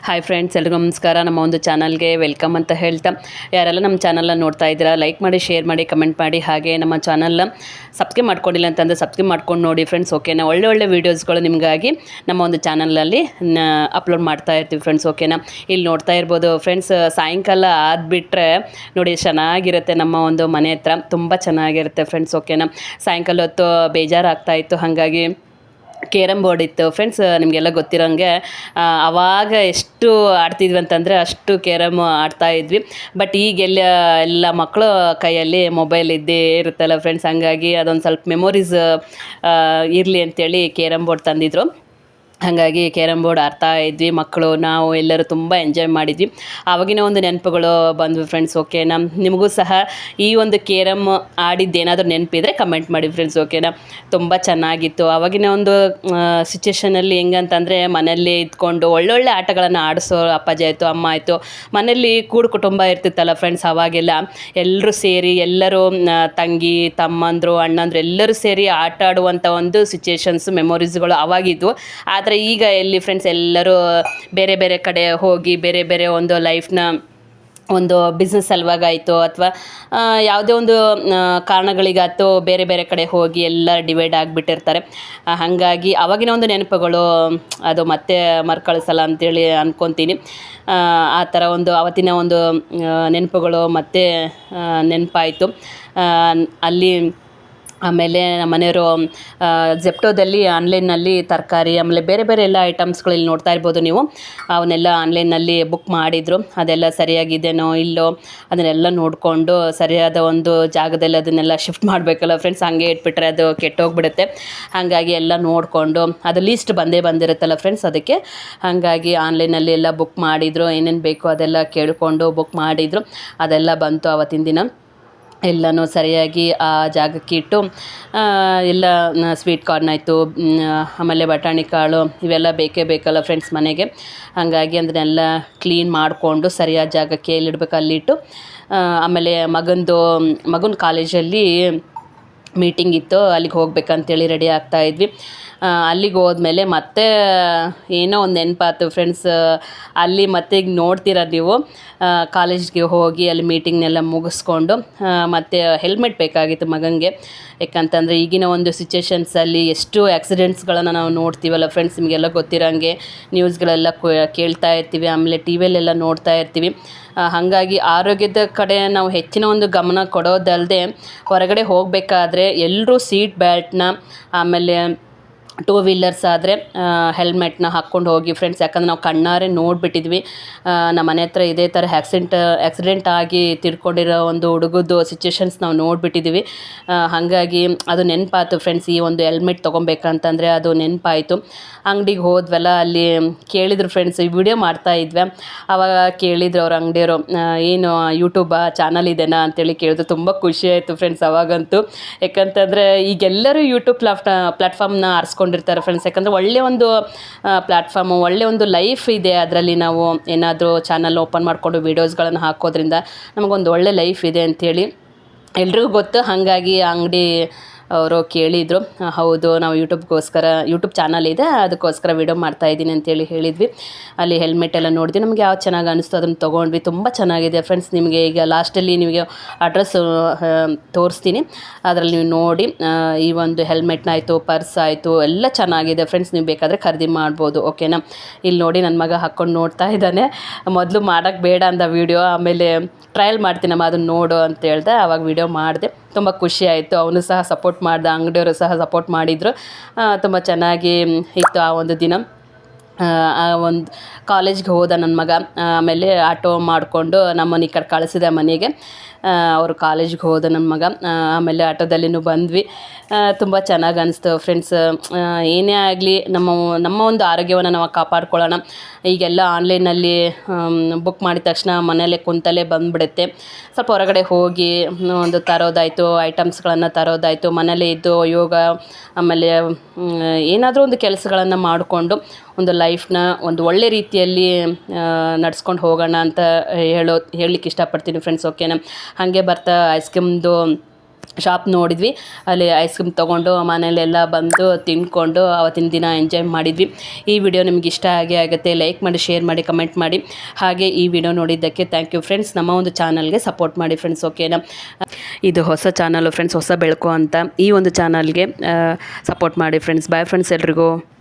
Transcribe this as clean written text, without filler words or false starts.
Hi friends, ಎಲ್ರಿಗೂ ನಮಸ್ಕಾರ. ನಮ್ಮ ಒಂದು ಚಾನಲ್ಗೆ ವೆಲ್ಕಮ್ ಅಂತ ಹೇಳ್ತಾ, ಯಾರೆಲ್ಲ ನಮ್ಮ ಚಾನಲ್ನ ನೋಡ್ತಾ ಇದ್ದೀರಾ ಲೈಕ್ ಮಾಡಿ, ಶೇರ್ ಮಾಡಿ, ಕಮೆಂಟ್ ಮಾಡಿ. ಹಾಗೆ ನಮ್ಮ ಚಾನಲ್ನ ಸಬ್ಸ್ಕ್ರೈಬ್ ಮಾಡ್ಕೊಂಡಿಲ್ಲ ಅಂತಂದರೆ ಸಬ್ಸ್ಕ್ರೈಬ್ ಮಾಡ್ಕೊಂಡು ನೋಡಿ ಫ್ರೆಂಡ್ಸ್. ಓಕೆನಾ, ಒಳ್ಳೆ ವೀಡಿಯೋಸ್ಗಳು ನಿಮಗಾಗಿ ನಮ್ಮ ಒಂದು ಚಾನಲಲ್ಲಿ ಅಪ್ಲೋಡ್ ಮಾಡ್ತಾ ಇರ್ತೀವಿ ಫ್ರೆಂಡ್ಸ್. ಓಕೆನಾ, ಇಲ್ಲಿ ನೋಡ್ತಾ ಇರ್ಬೋದು ಫ್ರೆಂಡ್ಸ್, ಸಾಯಂಕಾಲ ಆದ್ಬಿಟ್ರೆ ನೋಡಿ ಚೆನ್ನಾಗಿರುತ್ತೆ. ನಮ್ಮ ಒಂದು ಮನೆ ಹತ್ರ ತುಂಬ ಚೆನ್ನಾಗಿರುತ್ತೆ ಫ್ರೆಂಡ್ಸ್. ಓಕೆನಾ, ಸಾಯಂಕಾಲ ಹೊತ್ತು ಬೇಜಾರಾಗ್ತಾ ಇತ್ತು, ಹಾಗಾಗಿ ಕೇರಮ್ ಬೋರ್ಡ್ ಇತ್ತು ಫ್ರೆಂಡ್ಸ್. ನಿಮಗೆಲ್ಲ ಗೊತ್ತಿರೋಂಗೆ ಆವಾಗ ಎಷ್ಟು ಆಡ್ತಿದ್ವಿ ಅಂತಂದರೆ ಅಷ್ಟು ಕೇರಮ್ ಆಡ್ತಾ ಇದ್ವಿ. ಬಟ್ ಈಗೆಲ್ಲ ಎಲ್ಲ ಮಕ್ಕಳು ಕೈಯಲ್ಲಿ ಮೊಬೈಲ್ ಇದ್ದೇ ಇರುತ್ತಲ್ಲ ಫ್ರೆಂಡ್ಸ್, ಹಂಗಾಗಿ ಅದೊಂದು ಸ್ವಲ್ಪ ಮೆಮೊರೀಸ್ ಇರಲಿ ಅಂತೇಳಿ ಕೇರಮ್ ಬೋರ್ಡ್ ತಂದಿದ್ರು. ಹಾಗಾಗಿ ಕೇರಮ್ ಬೋರ್ಡ್ ಆಡ್ತಾ ಇದ್ವಿ, ಮಕ್ಕಳು ನಾವು ಎಲ್ಲರೂ ತುಂಬ ಎಂಜಾಯ್ ಮಾಡಿದ್ವಿ. ಆವಾಗಿನ ಒಂದು ನೆನಪುಗಳು ಬಂದ್ವಿ ಫ್ರೆಂಡ್ಸ್. ಓಕೆನಾ, ನಿಮಗೂ ಸಹ ಈ ಒಂದು ಕೇರಮ್ ಆಡಿದ್ದೇನಾದರೂ ನೆನಪಿದ್ರೆ ಕಮೆಂಟ್ ಮಾಡಿ ಫ್ರೆಂಡ್ಸ್. ಓಕೆನಾ, ತುಂಬ ಚೆನ್ನಾಗಿತ್ತು. ಆವಾಗಿನ ಒಂದು ಸಿಚುವೇಷನಲ್ಲಿ ಹೆಂಗಂತಂದರೆ ಮನೆಯಲ್ಲಿ ಇದ್ಕೊಂಡು ಒಳ್ಳೊಳ್ಳೆ ಆಟಗಳನ್ನು ಆಡಿಸೋ ಅಪ್ಪಾಜಿ ಆಯಿತು, ಅಮ್ಮ ಆಯಿತು, ಮನೆಯಲ್ಲಿ ಕೂಡು ಕುಟುಂಬ ಇರ್ತಿತ್ತಲ್ಲ ಫ್ರೆಂಡ್ಸ್. ಆವಾಗೆಲ್ಲ ಎಲ್ಲರೂ ಸೇರಿ, ಎಲ್ಲರೂ ತಂಗಿ ತಮ್ಮಂದರು ಅಣ್ಣಂದರು ಎಲ್ಲರೂ ಸೇರಿ ಆಟ ಆಡುವಂಥ ಒಂದು ಸಿಚುವೇಶನ್ಸ್ ಮೆಮೊರೀಸ್ಗಳು ಆವಾಗಿದ್ವು. ಆದರೆ ಈಗ ಎಲ್ಲಿ ಫ್ರೆಂಡ್ಸ್, ಎಲ್ಲರೂ ಬೇರೆ ಬೇರೆ ಕಡೆ ಹೋಗಿ ಬೇರೆ ಬೇರೆ ಒಂದು ಲೈಫ್ನ ಒಂದು ಬಿಸ್ನೆಸ್ ಸಲುವಾಗಾಯಿತು ಅಥವಾ ಯಾವುದೇ ಒಂದು ಕಾರಣಗಳಿಗಾಯ್ತು ಬೇರೆ ಬೇರೆ ಕಡೆ ಹೋಗಿ ಎಲ್ಲ ಡಿವೈಡ್ ಆಗಿಬಿಟ್ಟಿರ್ತಾರೆ. ಹಾಗಾಗಿ ಆವಾಗಿನ ಒಂದು ನೆನಪುಗಳು ಅದು ಮತ್ತೆ ಮರುಕಳಿಸಲ್ಲ ಅಂತೇಳಿ ಅಂದ್ಕೊತೀನಿ. ಆ ಥರ ಒಂದು ಆವತ್ತಿನ ಒಂದು ನೆನಪುಗಳು ಮತ್ತೆ ನೆನಪಾಯಿತು ಅಲ್ಲಿ. ಆಮೇಲೆ ನಮ್ಮ ಮನೆಯವರು ಜೆಪ್ಟೋದಲ್ಲಿ ಆನ್ಲೈನ್ನಲ್ಲಿ ತರಕಾರಿ ಆಮೇಲೆ ಬೇರೆ ಬೇರೆ ಎಲ್ಲ ಐಟಮ್ಸ್ಗಳು ಇಲ್ಲಿ ನೋಡ್ತಾ ಇರ್ಬೋದು ನೀವು, ಅವನ್ನೆಲ್ಲ ಆನ್ಲೈನ್ನಲ್ಲಿ ಬುಕ್ ಮಾಡಿದರು. ಅದೆಲ್ಲ ಸರಿಯಾಗಿದೆಯೋ ಇಲ್ಲೋ ಅದನ್ನೆಲ್ಲ ನೋಡಿಕೊಂಡು ಸರಿಯಾದ ಒಂದು ಜಾಗದಲ್ಲಿ ಅದನ್ನೆಲ್ಲ ಶಿಫ್ಟ್ ಮಾಡಬೇಕಲ್ಲ ಫ್ರೆಂಡ್ಸ್. ಹಂಗೆ ಇಟ್ಬಿಟ್ರೆ ಅದು ಕೆಟ್ಟೋಗ್ಬಿಡುತ್ತೆ. ಹಾಗಾಗಿ ಎಲ್ಲ ನೋಡಿಕೊಂಡು ಅದು ಲೀಸ್ಟ್ ಬಂದಿರುತ್ತಲ್ಲ ಫ್ರೆಂಡ್ಸ್, ಅದಕ್ಕೆ ಹಾಗಾಗಿ ಆನ್ಲೈನಲ್ಲಿ ಎಲ್ಲ ಬುಕ್ ಮಾಡಿದರು. ಏನೇನು ಬೇಕೋ ಅದೆಲ್ಲ ಕೇಳಿಕೊಂಡು ಬುಕ್ ಮಾಡಿದರು. ಅದೆಲ್ಲ ಬಂತು ಆವತ್ತಿನ ದಿನ. ಎಲ್ಲನೂ ಸರಿಯಾಗಿ ಆ ಜಾಗಕ್ಕೆ ಇಟ್ಟು ಎಲ್ಲ ಸ್ವೀಟ್ ಕಾರ್ನ್ ಆಯಿತು, ಆಮೇಲೆ ಬಟಾಣಿ ಕಾಳು ಇವೆಲ್ಲ ಬೇಕಲ್ಲ ಫ್ರೆಂಡ್ಸ್ ಮನೆಗೆ. ಹಾಗಾಗಿ ಅದನ್ನೆಲ್ಲ ಕ್ಲೀನ್ ಮಾಡಿಕೊಂಡು ಸರಿಯಾದ ಜಾಗಕ್ಕೆ ಎಲ್ಲಿಡ್ಬೇಕು ಅಲ್ಲಿಟ್ಟು, ಆಮೇಲೆ ಮಗನ ಕಾಲೇಜಲ್ಲಿ ಮೀಟಿಂಗ್ ಇತ್ತು, ಅಲ್ಲಿಗೆ ಹೋಗ್ಬೇಕಂತೇಳಿ ರೆಡಿ ಆಗ್ತಾಯಿದ್ವಿ. ಅಲ್ಲಿಗೆ ಹೋದ್ಮೇಲೆ ಮತ್ತೆ ಏನೋ ಒಂದು ನೆನಪಾಯ್ತು ಫ್ರೆಂಡ್ಸ್. ಅಲ್ಲಿ ಮತ್ತೆ ಈಗ ನೋಡ್ತೀರ ನೀವು, ಕಾಲೇಜ್ಗೆ ಹೋಗಿ ಅಲ್ಲಿ ಮೀಟಿಂಗ್ನೆಲ್ಲ ಮುಗಿಸ್ಕೊಂಡು ಮತ್ತು ಹೆಲ್ಮೆಟ್ ಬೇಕಾಗಿತ್ತು ಮಗನಿಗೆ. ಯಾಕಂತಂದರೆ ಈಗಿನ ಒಂದು ಸಿಚುವೇಶನ್ಸಲ್ಲಿ ಎಷ್ಟು ಆ್ಯಕ್ಸಿಡೆಂಟ್ಸ್ಗಳನ್ನು ನಾವು ನೋಡ್ತೀವಲ್ಲ ಫ್ರೆಂಡ್ಸ್. ನಿಮಗೆಲ್ಲ ಗೊತ್ತಿರೋಂಗೆ ನ್ಯೂಸ್ಗಳೆಲ್ಲ ಕೇಳ್ತಾ ಇರ್ತೀವಿ, ಆಮೇಲೆ ಟಿ ವಿಯಲ್ಲೆಲ್ಲ ನೋಡ್ತಾ ಇರ್ತೀವಿ. ಹಾಗಾಗಿ ಆರೋಗ್ಯದ ಕಡೆ ನಾವು ಹೆಚ್ಚಿನ ಒಂದು ಗಮನ ಕೊಡೋದಲ್ಲದೆ ಹೊರಗಡೆ ಹೋಗಬೇಕಾದ್ರೆ ಎಲ್ಲರೂ ಸೀಟ್ ಬೆಲ್ಟ್ನ, ಆಮೇಲೆ ಟೂ ವೀಲರ್ಸ್ ಆದರೆ ಹೆಲ್ಮೆಟ್ನ ಹಾಕ್ಕೊಂಡು ಹೋಗಿ ಫ್ರೆಂಡ್ಸ್. ಯಾಕಂದರೆ ನಾವು ಕಣ್ಣಾರೆ ನೋಡಿಬಿಟ್ಟಿದ್ವಿ. ನಮ್ಮ ಮನೆ ಹತ್ರ ಇದೇ ಥರ ಆಕ್ಸಿಡೆಂಟ್ ಆಗಿ ತಿರ್ಕೊಂಡಿರೋ ಒಂದು ಹುಡುಗದ್ದು ಸಿಚುವೇಶನ್ಸ್ ನಾವು ನೋಡಿಬಿಟ್ಟಿದ್ದೀವಿ. ಹಾಗಾಗಿ ಅದು ನೆನಪಾಯ್ತು ಫ್ರೆಂಡ್ಸ್. ಈ ಒಂದು ಹೆಲ್ಮೆಟ್ ತೊಗೊಬೇಕಂತಂದರೆ ಅದು ನೆನಪಾಯಿತು. ಅಂಗಡಿಗೆ ಹೋದ್ವಲ್ಲ, ಅಲ್ಲಿ ಕೇಳಿದ್ರು ಫ್ರೆಂಡ್ಸ್, ಈ ವಿಡಿಯೋ ಮಾಡ್ತಾ ಇದ್ವಿ. ಆವಾಗ ಕೇಳಿದ್ರು ಅವ್ರ ಅಂಗಡಿಯವರು, ಏನು ಯೂಟ್ಯೂಬಾ ಚಾನಲ್ ಇದೆನಾ ಅಂತೇಳಿ ಕೇಳಿದ್ರು. ತುಂಬ ಖುಷಿ ಆಯಿತು ಫ್ರೆಂಡ್ಸ್ ಅವಾಗಂತೂ. ಯಾಕಂತಂದರೆ ಈಗೆಲ್ಲರೂ ಯೂಟ್ಯೂಬ್ ಪ್ಲ್ಯಾಟ್ಫಾರ್ಮ್ನ ಆರಿಸ್ಕೊಂಡಿರ್ತಾರೆ ಫ್ರೆಂಡ್ಸ್. ಯಾಕಂದರೆ ಒಳ್ಳೆಯ ಒಂದು ಪ್ಲ್ಯಾಟ್ಫಾರ್ಮು, ಒಳ್ಳೆಯ ಒಂದು ಲೈಫ್ ಇದೆ ಅದರಲ್ಲಿ. ನಾವು ಏನಾದರೂ ಚಾನಲ್ ಓಪನ್ ಮಾಡಿಕೊಂಡು ವೀಡಿಯೋಸ್ಗಳನ್ನು ಹಾಕೋದ್ರಿಂದ ನಮಗೊಂದು ಒಳ್ಳೆ ಲೈಫ್ ಇದೆ ಅಂಥೇಳಿ ಎಲ್ರಿಗೂ ಗೊತ್ತು. ಹಾಗಾಗಿ ಅಂಗಡಿ ಅವರು ಕೇಳಿದರು, ಹೌದು ನಾವು ಯೂಟ್ಯೂಬ್ ಚಾನಲ್ ಇದೆ, ಅದಕ್ಕೋಸ್ಕರ ವೀಡಿಯೋ ಮಾಡ್ತಾಯಿದ್ದೀನಿ ಅಂತೇಳಿ ಹೇಳಿದ್ವಿ. ಅಲ್ಲಿ ಹೆಲ್ಮೆಟ್ ಎಲ್ಲ ನೋಡಿದ್ವಿ, ನಮಗೆ ಯಾವ್ದು ಚೆನ್ನಾಗಿ ಅನಿಸ್ತು ಅದನ್ನು ತೊಗೊಂಡ್ವಿ. ತುಂಬ ಚೆನ್ನಾಗಿದೆ ಫ್ರೆಂಡ್ಸ್. ನಿಮಗೆ ಈಗ ಲಾಸ್ಟಲ್ಲಿ ನಿಮಗೆ ಅಡ್ರೆಸ್ ತೋರಿಸ್ತೀನಿ, ಅದರಲ್ಲಿ ನೀವು ನೋಡಿ. ಈ ಒಂದು ಹೆಲ್ಮೆಟ್ನ ಆಯಿತು, ಪರ್ಸ್ ಆಯಿತು, ಎಲ್ಲ ಚೆನ್ನಾಗಿದೆ ಫ್ರೆಂಡ್ಸ್. ನೀವು ಬೇಕಾದರೆ ಖರೀದಿ ಮಾಡ್ಬೋದು. ಓಕೆನಾ, ಇಲ್ಲಿ ನೋಡಿ ನನ್ನ ಮಗ ಹಾಕ್ಕೊಂಡು ನೋಡ್ತಾ ಇದ್ದಾನೆ. ಮೊದಲು ಮಾಡೋಕ್ಕೆ ಬೇಡ ಅಂದ ವೀಡಿಯೋ, ಆಮೇಲೆ ಟ್ರಯಲ್ ಮಾಡ್ತೀನಮ್ಮ ಅದನ್ನು ನೋಡು ಅಂತ ಹೇಳ್ದೆ. ಆವಾಗ ವೀಡಿಯೋ ಮಾಡಿದೆ. ತುಂಬ ಖುಷಿ ಆಯಿತು. ಅವನು ಸಹ ಸಪೋರ್ಟ್ ಮಾಡ್ದೆ, ಅಂಗಡಿಯವರು ಸಹ ಸಪೋರ್ಟ್ ಮಾಡಿದರು. ತುಂಬ ಚೆನ್ನಾಗಿ ಇತ್ತು ಆ ಒಂದು ದಿನ. ಒಂದು ಕಾಲೇಜ್ಗೆ ಹೋದ ನನ್ನ ಮಗ, ಆಮೇಲೆ ಆಟೋ ಮಾಡಿಕೊಂಡು ನಮ್ಮನ್ನು ಈ ಕಡೆ ಕಳಿಸಿದೆ ಮನೆಗೆ. ಅವರು ಕಾಲೇಜ್ಗೆ ಹೋದ ನನ್ನ ಮಗ, ಆಮೇಲೆ ಆಟೋದಲ್ಲಿನೂ ಬಂದ್ವಿ. ತುಂಬ ಚೆನ್ನಾಗಿ ಅನಿಸ್ತು ಫ್ರೆಂಡ್ಸ್. ಏನೇ ಆಗಲಿ ನಮ್ಮ ಒಂದು ಆರೋಗ್ಯವನ್ನು ನಾವು ಕಾಪಾಡ್ಕೊಳ್ಳೋಣ. ಈಗೆಲ್ಲ ಆನ್ಲೈನಲ್ಲಿ ಬುಕ್ ಮಾಡಿದ ತಕ್ಷಣ ಮನೆಯಲ್ಲೇ ಕುಂತಲ್ಲೇ ಬಂದುಬಿಡುತ್ತೆ. ಸ್ವಲ್ಪ ಹೊರಗಡೆ ಹೋಗಿ ಒಂದು ತರೋದಾಯಿತು, ಐಟಮ್ಸ್ಗಳನ್ನು ತರೋದಾಯಿತು, ಮನೇಲೇ ಇದ್ದು ಯೋಗ ಆಮೇಲೆ ಏನಾದರೂ ಒಂದು ಕೆಲಸಗಳನ್ನು ಮಾಡಿಕೊಂಡು ಒಂದು ಲೈಫ್ನ ಒಂದು ಒಳ್ಳೆ ರೀತಿಯಲ್ಲಿ ನಡ್ಸ್ಕೊಂಡು ಹೋಗೋಣ ಅಂತ ಹೇಳಲಿಕ್ಕೆ ಇಷ್ಟಪಡ್ತೀನಿ ಫ್ರೆಂಡ್ಸ್. ಓಕೆನಾ, ಹಾಗೆ ಬರ್ತಾ ಐಸ್ ಕ್ರೀಮ್ದು ಶಾಪ್ ನೋಡಿದ್ವಿ. ಅಲ್ಲಿ ಐಸ್ ಕ್ರೀಮ್ ತೊಗೊಂಡು ಮನೇಲೆಲ್ಲ ಬಂದು ತಿಂದ್ಕೊಂಡು ಆವತ್ತಿನ ದಿನ ಎಂಜಾಯ್ ಮಾಡಿದ್ವಿ. ಈ ವಿಡಿಯೋ ನಿಮ್ಗೆ ಇಷ್ಟ ಆಗುತ್ತೆ. ಲೈಕ್ ಮಾಡಿ, ಶೇರ್ ಮಾಡಿ, ಕಮೆಂಟ್ ಮಾಡಿ. ಹಾಗೆ ಈ ವಿಡಿಯೋ ನೋಡಿದ್ದಕ್ಕೆ ಥ್ಯಾಂಕ್ ಯು ಫ್ರೆಂಡ್ಸ್. ನಮ್ಮ ಒಂದು ಚಾನಲ್ಗೆ ಸಪೋರ್ಟ್ ಮಾಡಿ ಫ್ರೆಂಡ್ಸ್, ಓಕೆನಾ. ಇದು ಹೊಸ ಚಾನಲು ಫ್ರೆಂಡ್ಸ್, ಹೊಸ ಬೆಳಕು ಅಂತ. ಈ ಒಂದು ಚಾನಲ್ಗೆ ಸಪೋರ್ಟ್ ಮಾಡಿ ಫ್ರೆಂಡ್ಸ್. ಬಾಯ್ ಫ್ರೆಂಡ್ಸ್ ಎಲ್ರಿಗೂ.